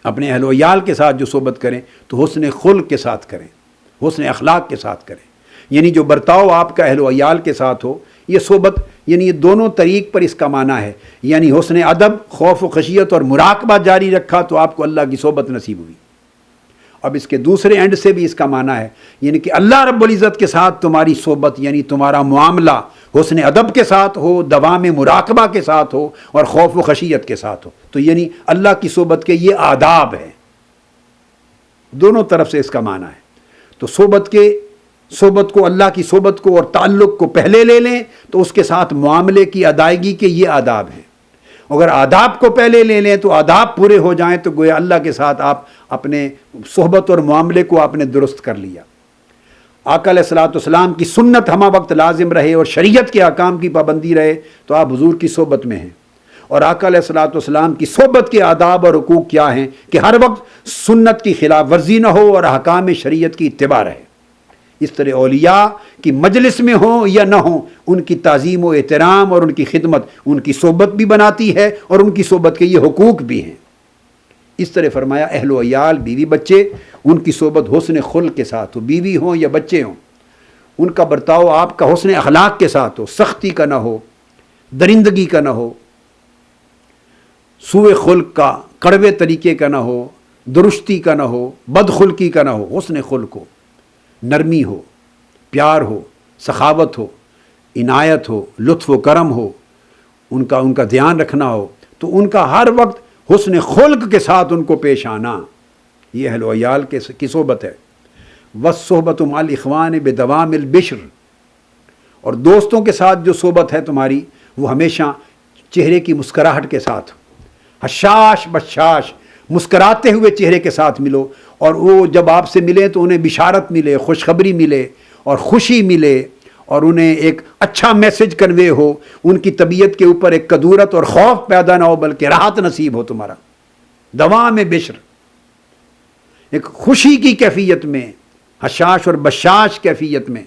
اپنے اہل و عیال کے ساتھ جو صحبت کریں تو حسن خلق کے ساتھ کریں، حسن اخلاق کے ساتھ کریں، یعنی جو برتاؤ آپ کا اہل و عیال کے ساتھ ہو، یہ صحبت، یعنی یہ دونوں طریق پر اس کا معنی ہے، یعنی حسن ادب، خوف و خشیت اور مراقبہ جاری رکھا تو آپ کو اللہ کی صحبت نصیب ہوئی۔ اب اس کے دوسرے اینڈ سے بھی اس کا معنی ہے، یعنی کہ اللہ رب العزت کے ساتھ تمہاری صحبت، یعنی تمہارا معاملہ حسن ادب کے ساتھ ہو، دوام مراقبہ کے ساتھ ہو اور خوف و خشیت کے ساتھ ہو، تو یعنی اللہ کی صحبت کے یہ آداب ہیں، دونوں طرف سے اس کا معنی ہے۔ تو صحبت کو، اللہ کی صحبت کو اور تعلق کو پہلے لے لیں تو اس کے ساتھ معاملے کی ادائیگی کے یہ آداب ہیں، اگر آداب کو پہلے لے لیں تو آداب پورے ہو جائیں تو گویا اللہ کے ساتھ آپ اپنے صحبت اور معاملے کو آپ نے درست کر لیا۔ آقا علیہ الصلوۃ والسلام کی سنت ہمہ وقت لازم رہے اور شریعت کے احکام کی پابندی رہے تو آپ حضور کی صحبت میں ہیں، اور آقا علیہ الصلوۃ والسلام کی صحبت کے آداب اور حقوق کیا ہیں کہ ہر وقت سنت کی خلاف ورزی نہ ہو اور احکام شریعت کی اتباع رہے۔ اس طرح اولیاء کی مجلس میں ہوں یا نہ ہوں، ان کی تعظیم و احترام اور ان کی خدمت ان کی صحبت بھی بناتی ہے اور ان کی صحبت کے یہ حقوق بھی ہیں۔ اس طرح فرمایا اہل و عیال، بیوی بچے، ان کی صحبت حسن خلق کے ساتھ ہو، بیوی ہوں یا بچے ہوں، ان کا برتاؤ آپ کا حسن اخلاق کے ساتھ ہو، سختی کا نہ ہو، درندگی کا نہ ہو، سوء خلق کا، کڑوے طریقے کا نہ ہو، درستی کا نہ ہو، بدخلقی کا نہ ہو، حسن خلق ہو، نرمی ہو، پیار ہو، سخاوت ہو، عنایت ہو، لطف و کرم ہو، ان کا دھیان رکھنا ہو، تو ان کا ہر وقت حسن خلق کے ساتھ ان کو پیش آنا، یہ اہل و عیال کی صحبت ہے۔ والصحبۃ مع الاخوان بدوام البشر، اور دوستوں کے ساتھ جو صحبت ہے تمہاری وہ ہمیشہ چہرے کی مسکراہٹ کے ساتھ، حشاش بشاش، مسکراتے ہوئے چہرے کے ساتھ ملو، اور وہ جب آپ سے ملے تو انہیں بشارت ملے، خوشخبری ملے اور خوشی ملے، اور انہیں ایک اچھا میسج کنوے ہو، ان کی طبیعت کے اوپر ایک کدورت اور خوف پیدا نہ ہو بلکہ راحت نصیب ہو تمہارا۔ دوام بشر، ایک خوشی کی کیفیت میں، حشاش اور بشاش کیفیت میں،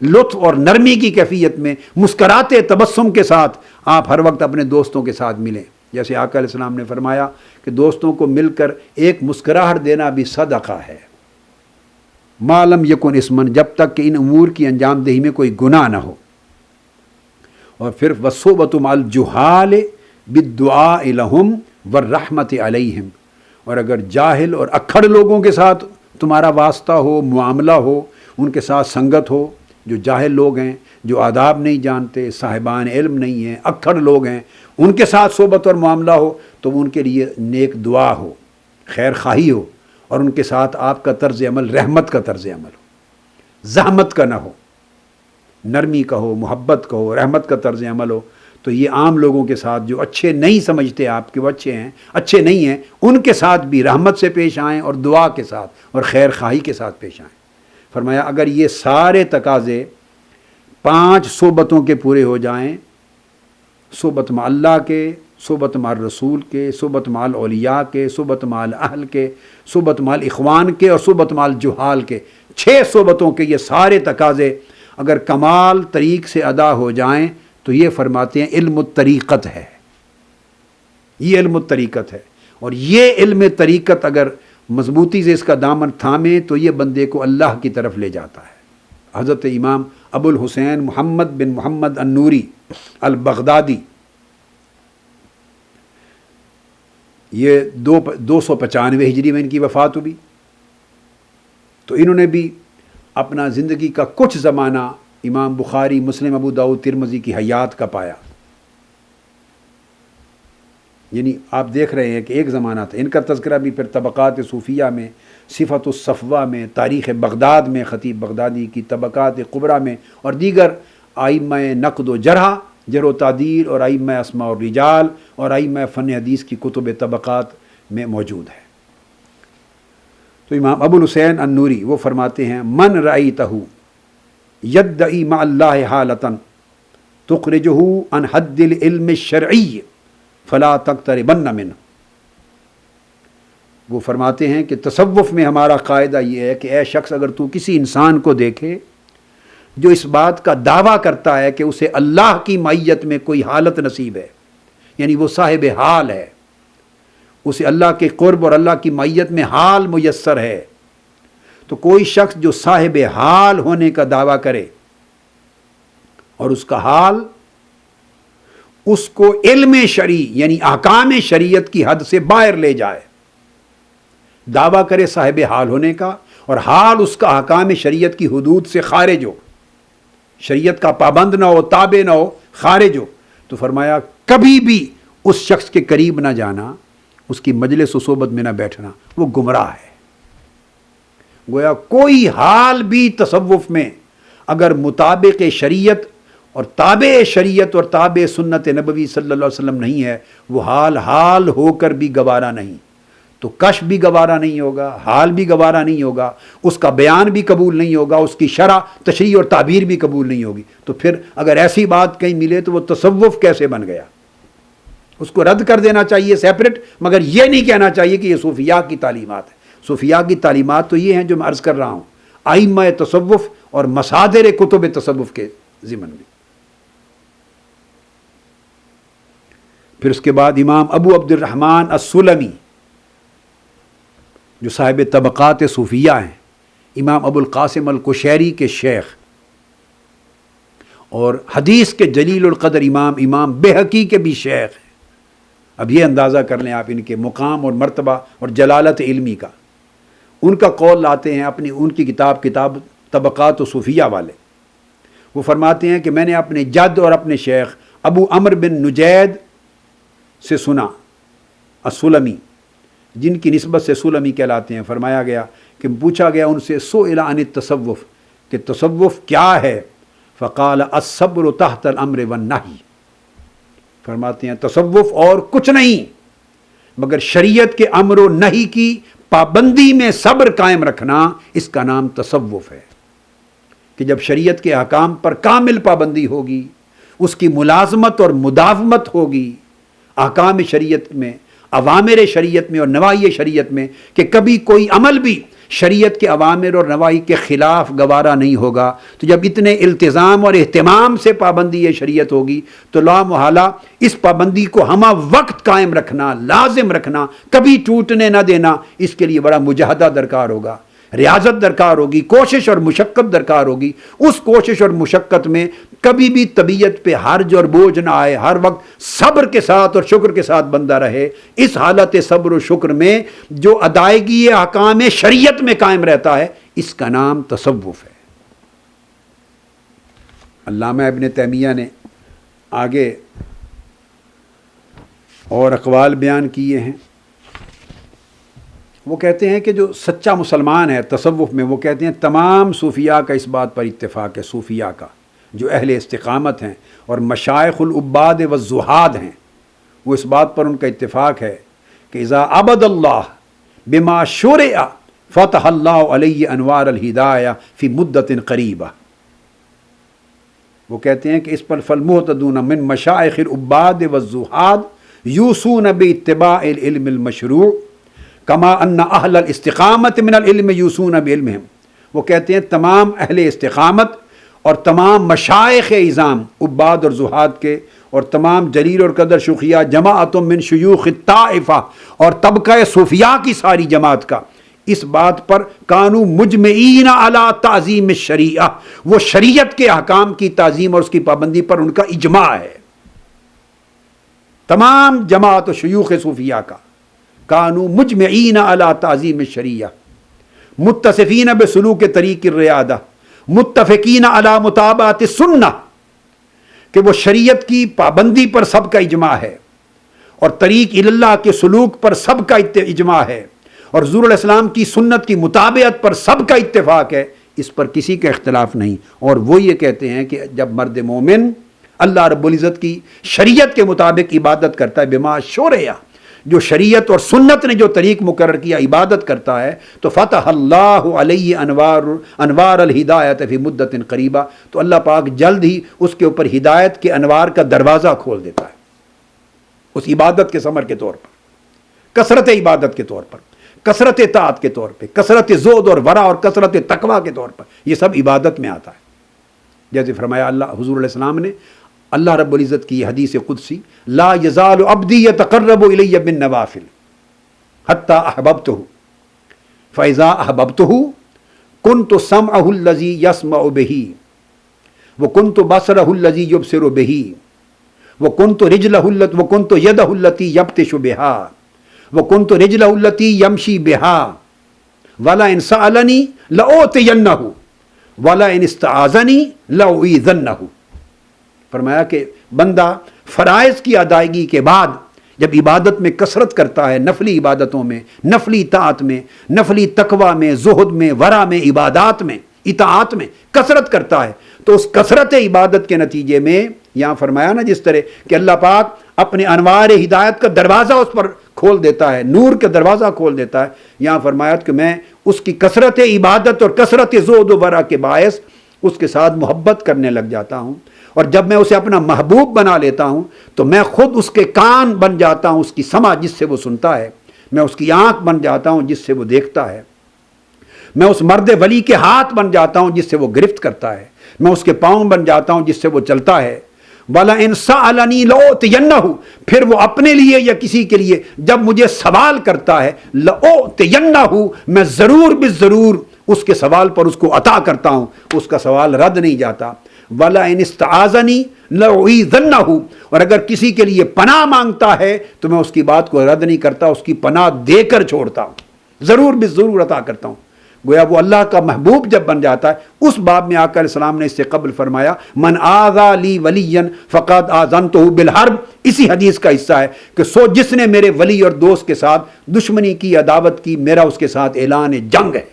لطف اور نرمی کی کیفیت میں، مسکراتے تبسم کے ساتھ آپ ہر وقت اپنے دوستوں کے ساتھ ملیں۔ جیسے آقا علیہ السلام نے فرمایا کہ دوستوں کو مل کر ایک مسکراہٹ دینا بھی صدقہ ہے، ما لم یکن اسمن، جب تک کہ ان امور کی انجام دہی میں کوئی گناہ نہ ہو۔ اور پھر والصحبۃ مع الجہال بالدعاء لہم والرحمت علیہم، اور اگر جاہل اور اکھڑ لوگوں کے ساتھ تمہارا واسطہ ہو، معاملہ ہو، ان کے ساتھ سنگت ہو، جو جاہل لوگ ہیں، جو آداب نہیں جانتے، صاحبان علم نہیں ہیں، اکھڑ لوگ ہیں، ان کے ساتھ صحبت اور معاملہ ہو تو ان کے لیے نیک دعا ہو، خیر خواہی ہو، اور ان کے ساتھ آپ کا طرز عمل رحمت کا طرز عمل ہو، زحمت کا نہ ہو، نرمی کا ہو، محبت کا ہو، رحمت کا طرز عمل ہو۔ تو یہ عام لوگوں کے ساتھ جو اچھے نہیں سمجھتے آپ کے وہ اچھے ہیں، اچھے نہیں ہیں، ان کے ساتھ بھی رحمت سے پیش آئیں اور دعا کے ساتھ اور خیر خواہی کے ساتھ پیش آئیں۔ فرمایا اگر یہ سارے تقاضے 5 صحبتوں کے پورے ہو جائیں، صحبت مع اللہ کے، صحبت مع الرسول کے، صحبت مع الاولیاء کے، صحبت مع الاہل کے، صحبت مع الاخوان کے، اور صحبت مع الجہال کے، 6 صحبتوں کے یہ سارے تقاضے اگر کمال طریق سے ادا ہو جائیں تو یہ فرماتے ہیں علم الطریقت ہے، یہ علم الطریقت ہے۔ اور یہ علم طریقت اگر مضبوطی سے اس کا دامن تھامے تو یہ بندے کو اللہ کی طرف لے جاتا ہے۔ حضرت امام ابو الحسین محمد بن محمد النوری البغدادی، یہ 295 ہجری میں ان کی وفات ہوئی، تو انہوں نے بھی اپنا زندگی کا کچھ زمانہ امام بخاری، مسلم، ابو داؤد، ترمذی کی حیات کا پایا۔ یعنی آپ دیکھ رہے ہیں کہ ایک زمانہ تھا، ان کا تذکرہ بھی پھر طبقات صوفیہ میں، صفت الصفوہ میں، تاریخ بغداد میں، خطیب بغدادی کی طبقات کبریٰ میں، اور دیگر ائمہ نقد و جرح و تعدیل، اور ائمہ اسماء الرجال، اور ائمہ فن حدیث کی کتب طبقات میں موجود ہے۔ تو امام ابو الحسین النوری وہ فرماتے ہیں من رأیتہ یدعی مع اللہ حالتا تخرجہ عن حد العلم الشرعی فلا تقتربن منہ۔ وہ فرماتے ہیں کہ تصوف میں ہمارا قاعدہ یہ ہے کہ اے شخص، اگر تو کسی انسان کو دیکھے جو اس بات کا دعویٰ کرتا ہے کہ اسے اللہ کی معیت میں کوئی حالت نصیب ہے، یعنی وہ صاحب حال ہے، اسے اللہ کے قرب اور اللہ کی معیت میں حال میسر ہے، تو کوئی شخص جو صاحب حال ہونے کا دعویٰ کرے اور اس کا حال اس کو علم شرعی یعنی احکام شریعت کی حد سے باہر لے جائے، دعویٰ کرے صاحب حال ہونے کا اور حال اس کا احکام شریعت کی حدود سے خارج ہو، شریعت کا پابند نہ ہو، تابع نہ ہو، خارج ہو، تو فرمایا کبھی بھی اس شخص کے قریب نہ جانا، اس کی مجلس و صحبت میں نہ بیٹھنا، وہ گمراہ ہے۔ گویا کوئی حال بھی تصوف میں اگر مطابق شریعت اور تابع شریعت اور تابع سنت نبوی صلی اللہ علیہ وسلم نہیں ہے، وہ حال ہو کر بھی گوارا نہیں، تو کشف بھی گوارا نہیں ہوگا، حال بھی گوارا نہیں ہوگا، اس کا بیان بھی قبول نہیں ہوگا، اس کی شرح، تشریح اور تعبیر بھی قبول نہیں ہوگی۔ تو پھر اگر ایسی بات کہیں ملے تو وہ تصوف کیسے بن گیا؟ اس کو رد کر دینا چاہیے سیپریٹ، مگر یہ نہیں کہنا چاہیے کہ یہ صوفیاء کی تعلیمات ہے۔ صوفیاء کی تعلیمات تو یہ ہیں جو میں عرض کر رہا ہوں، ائمہ تصوف اور مصادر کتب تصوف کے ضمن میں۔ پھر اس کے بعد امام ابو عبد الرحمن السلمی جو صاحب طبقات صوفیہ ہیں، امام ابو القاسم القشیری کے شیخ، اور حدیث کے جلیل القدر امام بہقی کے بھی شیخ ہیں۔ اب یہ اندازہ کر لیں آپ ان کے مقام اور مرتبہ اور جلالت علمی کا۔ ان کا قول لاتے ہیں ان کی کتاب طبقات و صوفیہ والے، وہ فرماتے ہیں کہ میں نے اپنے جد اور اپنے شیخ ابو عمر بن نجید سے سنا، السلمی، جن کی نسبت سے سلمی کہلاتے ہیں، فرمایا گیا کہ پوچھا گیا ان سے سئل عن التصوف کہ تصوف کیا ہے، فقال الصبر تحت الامر والنہی، فرماتے ہیں تصوف اور کچھ نہیں مگر شریعت کے امر و نہی کی پابندی میں صبر قائم رکھنا، اس کا نام تصوف ہے۔ کہ جب شریعت کے احکام پر کامل پابندی ہوگی، اس کی ملازمت اور مداومت ہوگی، احکام شریعت میں، اوامر شریعت میں اور نواہی شریعت میں، کہ کبھی کوئی عمل بھی شریعت کے اوامر اور نواہی کے خلاف گوارا نہیں ہوگا، تو جب اتنے التزام اور اہتمام سے پابندی شریعت ہوگی تو لا محالہ اس پابندی کو ہمہ وقت قائم رکھنا، لازم رکھنا، کبھی ٹوٹنے نہ دینا، اس کے لیے بڑا مجاہدہ درکار ہوگا، ریاضت درکار ہوگی، کوشش اور مشقت درکار ہوگی۔ اس کوشش اور مشقت میں کبھی بھی طبیعت پہ حرج اور بوجھ نہ آئے، ہر وقت صبر کے ساتھ اور شکر کے ساتھ بندہ رہے۔ اس حالت صبر و شکر میں جو ادائیگی احکام شریعت میں قائم رہتا ہے، اس کا نام تصوف ہے۔ علامہ ابن تیمیہ نے آگے اور اقوال بیان کیے ہیں۔ وہ کہتے ہیں کہ جو سچا مسلمان ہے تصوف میں، وہ کہتے ہیں تمام صوفیاء کا اس بات پر اتفاق ہے، صوفیاء کا جو اہل استقامت ہیں اور مشائخ العباد والزہاد ہیں، وہ اس بات پر ان کا اتفاق ہے کہ اذا عبد اللہ بما شرع فتح اللہ علیہ انوار الہدایہ فی مدت قریبہ۔ وہ کہتے ہیں کہ اس پر فالمہتدون من مشائخ العباد والزہاد یوصون باتباع العلم المشروع کما ان اہل الاستقامت من العلم یوصون بعلمہم۔ وہ کہتے ہیں تمام اہل استقامت اور تمام مشائخ اعظام عباد اور زہاد کے اور تمام جلیل اور قدر شیوخیہ جماعت من شیوخ الطائفہ اور طبقہ صوفیاء کی ساری جماعت کا اس بات پر کانو مجمعین علی تعظیم الشریعہ، وہ شریعت کے احکام کی تعظیم اور اس کی پابندی پر ان کا اجماع ہے۔ تمام جماعت و شیوخ صوفیاء کا کانو مجمعین علی تعظیم الشریعہ متصفین بسلوک طریق الریادہ متفقین علی متابعت السنہ، کہ وہ شریعت کی پابندی پر سب کا اجماع ہے اور طریق اللہ کے سلوک پر سب کا اجماع ہے اور حضور علیہ السلام کی سنت کی مطابعت پر سب کا اتفاق ہے، اس پر کسی کا اختلاف نہیں۔ اور وہ یہ کہتے ہیں کہ جب مرد مومن اللہ رب العزت کی شریعت کے مطابق عبادت کرتا ہے، بما شرع، جو شریعت اور سنت نے جو طریق مقرر کیا عبادت کرتا ہے، تو فتح اللہ علیہ انوار الہدایت فی مدت قریبہ، تو اللہ پاک جلد ہی اس کے اوپر ہدایت کے انوار کا دروازہ کھول دیتا ہے، اس عبادت کے ثمر کے طور پر، کثرت عبادت کے طور پر، کثرت طاعت کے طور پہ، کثرت زہد اور ورع اور کثرت تقویٰ کے طور پر، یہ سب عبادت میں آتا ہے۔ جیسے فرمایا اللہ حضور علیہ السلام نے، اللہ رب العزت کی حدیث قدسی، لا یزال عبدی یتقرب الی بالنوافل حتی احببتہ فاذا احببتہ کنت سمعہ الذی یسمع بہ وکنت بصرہ الذی یبصر بہ وکنت یدہ التی یبطش بہا وکنت رجلہ التی یمشی بہا ولئن سألنی لأعطینہ ولئن استعاذنی لأعیذنہ۔ فرمایا کہ بندہ فرائض کی ادائیگی کے بعد جب عبادت میں کثرت کرتا ہے، نفلی عبادتوں میں، نفلی طاعت میں، نفلی تقویٰ میں، زہد میں، ورع میں، عبادات میں، اطاعت میں کثرت کرتا ہے، تو اس کثرت عبادت کے نتیجے میں یہاں فرمایا نا جس طرح کہ اللہ پاک اپنے انوار ہدایت کا دروازہ اس پر کھول دیتا ہے، نور کا دروازہ کھول دیتا ہے، یہاں فرمایا کہ میں اس کی کثرت عبادت اور کثرت زہد و ورع کے باعث اس کے ساتھ محبت کرنے لگ جاتا ہوں اور جب میں اسے اپنا محبوب بنا لیتا ہوں تو میں خود اس کے کان بن جاتا ہوں، اس کی سمع جس سے وہ سنتا ہے، میں اس کی آنکھ بن جاتا ہوں جس سے وہ دیکھتا ہے، میں اس مرد ولی کے ہاتھ بن جاتا ہوں جس سے وہ گرفت کرتا ہے، میں اس کے پاؤں بن جاتا ہوں جس سے وہ چلتا ہے۔ وَلَا إِن سَأَلَنِي لَأُعْطِيَنَّهُ، پھر وہ اپنے لیے یا کسی کے لیے جب مجھے سوال کرتا ہے، لَأُعْطِيَنَّهُ، میں ضرور بالضرور اس کے سوال پر اس کو عطا کرتا ہوں، اس کا سوال رد نہیں جاتا۔ وَلَا إِنِ اسْتَعَاذَنِي لَأُعِيذَنَّهُ، اور اگر کسی کے لیے پناہ مانگتا ہے تو میں اس کی بات کو رد نہیں کرتا، اس کی پناہ دے کر چھوڑتا ہوں، ضرور بالضرور عطا کرتا ہوں۔ گویا وہ اللہ کا محبوب جب بن جاتا ہے، اس باب میں آقا علیہ السلام نے اس سے قبل فرمایا من آذا لی ولی فقد آذنتہ بالحرب، اسی حدیث کا حصہ ہے کہ سو جس نے میرے ولی اور دوست کے ساتھ دشمنی کی، عداوت کی، میرا اس کے ساتھ اعلان جنگ ہے،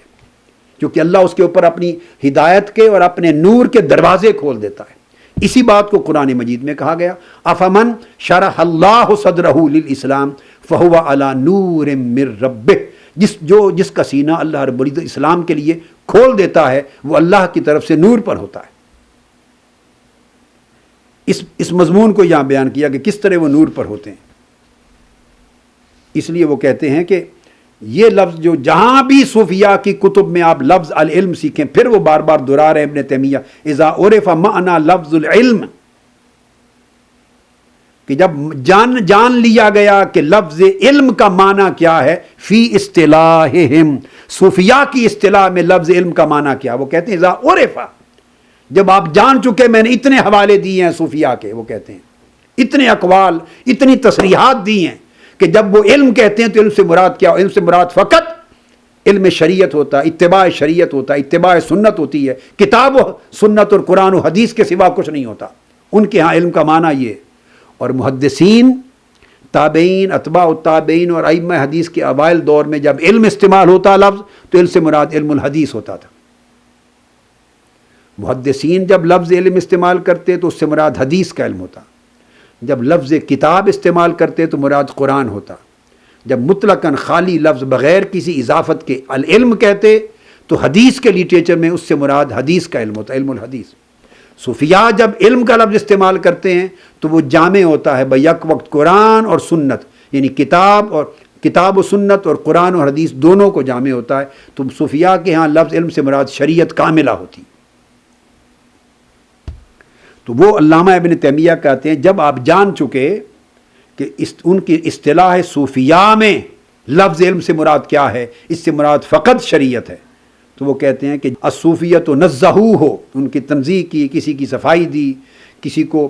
کیونکہ اللہ اس کے اوپر اپنی ہدایت کے اور اپنے نور کے دروازے کھول دیتا ہے۔ اسی بات کو قرآن مجید میں کہا گیا افمن شرح اللہ صدرہ للاسلام فہو علی نور من ربہ، جس کا سینہ اللہ رب العزت اسلام کے لیے کھول دیتا ہے وہ اللہ کی طرف سے نور پر ہوتا ہے۔ اس مضمون کو یہاں بیان کیا کہ کس طرح وہ نور پر ہوتے ہیں۔ اس لیے وہ کہتے ہیں کہ یہ لفظ جو جہاں بھی صوفیاء کی کتب میں آپ لفظ العلم سیکھیں، پھر وہ بار بار دہرا رہے ہیں ابن تیمیہ اذا عرف معنی لفظ العلم، کہ جب جان لیا گیا کہ لفظ علم کا معنی کیا ہے، فی اصطلاحہم، صوفیاء کی اصطلاح میں لفظ علم کا معنی کیا، وہ کہتے ہیں اذا عرف، جب آپ جان چکے، میں نے اتنے حوالے دیے ہیں صوفیاء کے، وہ کہتے ہیں اتنے اقوال، اتنی تصریحات دی ہیں کہ جب وہ علم کہتے ہیں تو علم سے مراد کیا؟ علم سے مراد فقط علم شریعت ہوتا ہے، اتباع شریعت ہوتا ہے، اتباع سنت ہوتی ہے، کتاب و سنت اور قرآن و حدیث کے سوا کچھ نہیں ہوتا۔ ان کے ہاں علم کا معنی یہ، اور محدثین، تابعین، اتباع التابعین اور ائمہ حدیث کے اوائل دور میں جب علم استعمال ہوتا لفظ تو علم سے مراد علم الحدیث ہوتا تھا۔ محدثین جب لفظ علم استعمال کرتے تو اس سے مراد حدیث کا علم ہوتا، جب لفظ کتاب استعمال کرتے تو مراد قرآن ہوتا، جب مطلقاً خالی لفظ بغیر کسی اضافت کے العلم کہتے تو حدیث کے لٹریچر میں اس سے مراد حدیث کا علم ہوتا، علم الحدیث۔ صوفیاء جب علم کا لفظ استعمال کرتے ہیں تو وہ جامع ہوتا ہے بیک وقت قرآن اور سنت، یعنی کتاب و سنت اور قرآن اور حدیث دونوں کو جامع ہوتا ہے۔ تو صوفیاء کے ہاں لفظ علم سے مراد شریعت کاملہ ہوتی۔ تو وہ علامہ ابن تیمیہ کہتے ہیں جب آپ جان چکے کہ ان کی اصطلاح صوفیاء میں لفظ علم سے مراد کیا ہے، اس سے مراد فقط شریعت ہے، تو وہ کہتے ہیں کہ الصوفیۃ نزہو ہو، ان کی تنزیہ کی، کسی کی صفائی دی، کسی کو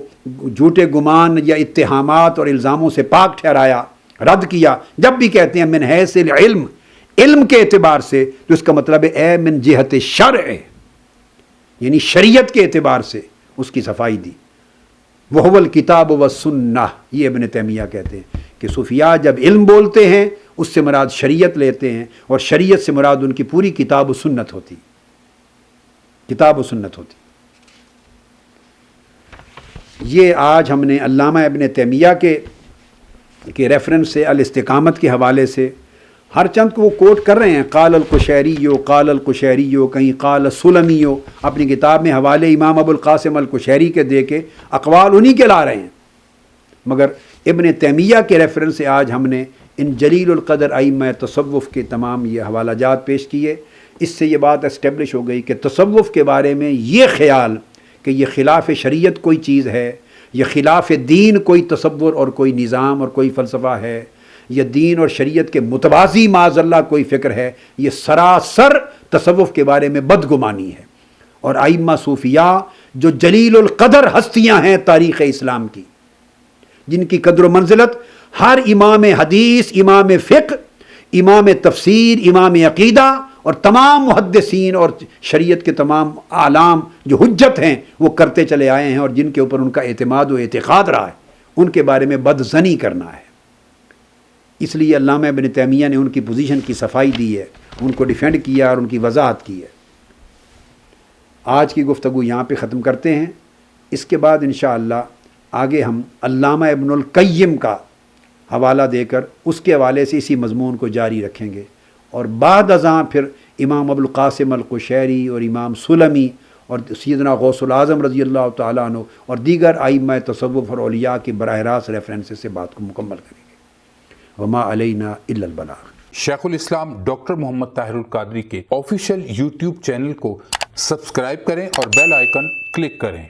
جھوٹے گمان یا اتہامات اور الزاموں سے پاک ٹھہرایا، رد کیا۔ جب بھی کہتے ہیں من حیث العلم، علم کے اعتبار سے، تو اس کا مطلب ہے اے من جہت شرع، یعنی شریعت کے اعتبار سے اس کی صفائی دی۔ وہو الکتاب والسنہ، یہ ابن تیمیہ کہتے ہیں کہ صوفیاء جب علم بولتے ہیں اس سے مراد شریعت لیتے ہیں، اور شریعت سے مراد ان کی پوری کتاب و سنت ہوتی، کتاب و سنت ہوتی۔ یہ آج ہم نے علامہ ابن تیمیہ کے ریفرنس سے، الاستقامت کے حوالے سے ہر چند کو وہ کوٹ کر رہے ہیں، قال القشیریو، قال القشیریو، کہیں قال السلمیو، اپنی کتاب میں حوالے امام ابو القاسم القشیری کے دے کے اقوال انہی کے لا رہے ہیں، مگر ابن تیمیہ کے ریفرنس سے آج ہم نے ان جلیل القدر ائمہ تصوف کے تمام یہ حوالہ جات پیش کیے۔ اس سے یہ بات اسٹیبلش ہو گئی کہ تصوف کے بارے میں یہ خیال کہ یہ خلاف شریعت کوئی چیز ہے، یہ خلاف دین کوئی تصور اور کوئی نظام اور کوئی فلسفہ ہے، یہ دین اور شریعت کے متوازی معاذ اللہ کوئی فکر ہے، یہ سراسر تصوف کے بارے میں بدگمانی ہے۔ اور ائمہ صوفیاء جو جلیل القدر ہستیاں ہیں تاریخ اسلام کی، جن کی قدر و منزلت ہر امام حدیث، امام فقہ، امام تفسیر، امام عقیدہ اور تمام محدثین اور شریعت کے تمام اعلام جو حجت ہیں وہ کرتے چلے آئے ہیں، اور جن کے اوپر ان کا اعتماد و اعتقاد رہا ہے، ان کے بارے میں بدظنی کرنا ہے۔ اس لیے علامہ ابن تیمیہ نے ان کی پوزیشن کی صفائی دی ہے، ان کو ڈیفینڈ کیا اور ان کی وضاحت کی ہے۔ آج کی گفتگو یہاں پہ ختم کرتے ہیں، اس کے بعد انشاءاللہ آگے ہم علامہ ابن القیم کا حوالہ دے کر اس کے حوالے سے اسی مضمون کو جاری رکھیں گے، اور بعد ازاں پھر امام ابو القاسم القشیری اور امام سلمی اور سیدنا غوث العظم رضی اللہ تعالیٰ عنہ اور دیگر ائمہ تصوف اور اولیاء کی براہ راست ریفرنس سے بات کو مکمل کریں گے۔ وما علینا الا البلاغ۔ شیخ الاسلام ڈاکٹر محمد طاہر القادری کے آفیشیل یوٹیوب چینل کو سبسکرائب کریں اور بیل آئیکن کلک کریں۔